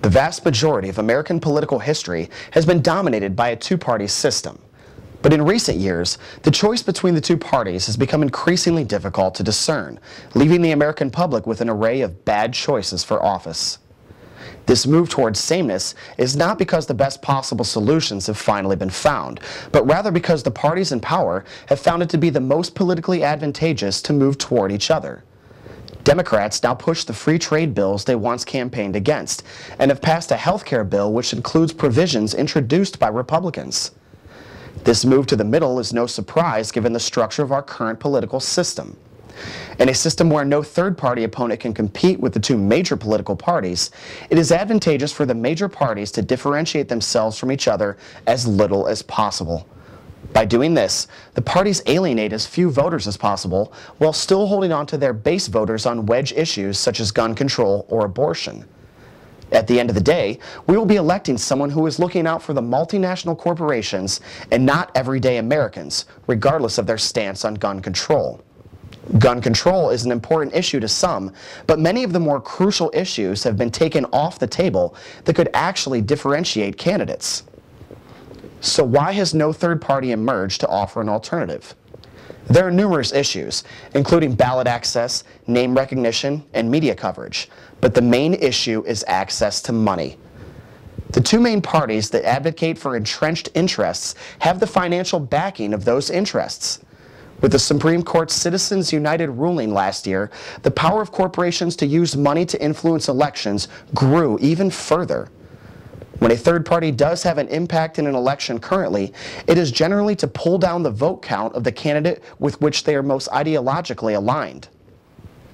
The vast majority of American political history has been dominated by a two-party system. But in recent years, the choice between the two parties has become increasingly difficult to discern, leaving the American public with an array of bad choices for office. This move towards sameness is not because the best possible solutions have finally been found, but rather because the parties in power have found it to be the most politically advantageous to move toward each other. Democrats now push the free trade bills they once campaigned against, and have passed a health care bill which includes provisions introduced by Republicans. This move to the middle is no surprise given the structure of our current political system. In a system where no third-party opponent can compete with the two major political parties, it is advantageous for the major parties to differentiate themselves from each other as little as possible. By doing this, the parties alienate as few voters as possible while still holding on to their base voters on wedge issues such as gun control or abortion. At the end of the day, we will be electing someone who is looking out for the multinational corporations and not everyday Americans, regardless of their stance on gun control. Gun control is an important issue to some, but many of the more crucial issues have been taken off the table that could actually differentiate candidates. So why has no third party emerged to offer an alternative? There are numerous issues, including ballot access, name recognition, and media coverage, but the main issue is access to money. The two main parties that advocate for entrenched interests have the financial backing of those interests. With the Supreme Court's Citizens United ruling last year, the power of corporations to use money to influence elections grew even further. When a third party does have an impact in an election currently, it is generally to pull down the vote count of the candidate with which they are most ideologically aligned.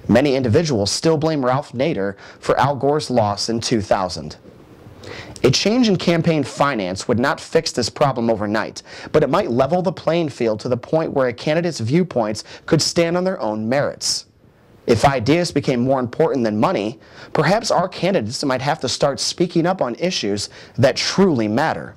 Many individuals still blame Ralph Nader for Al Gore's loss in 2000. A change in campaign finance would not fix this problem overnight, but it might level the playing field to the point where a candidate's viewpoints could stand on their own merits. If ideas became more important than money, perhaps our candidates might have to start speaking up on issues that truly matter.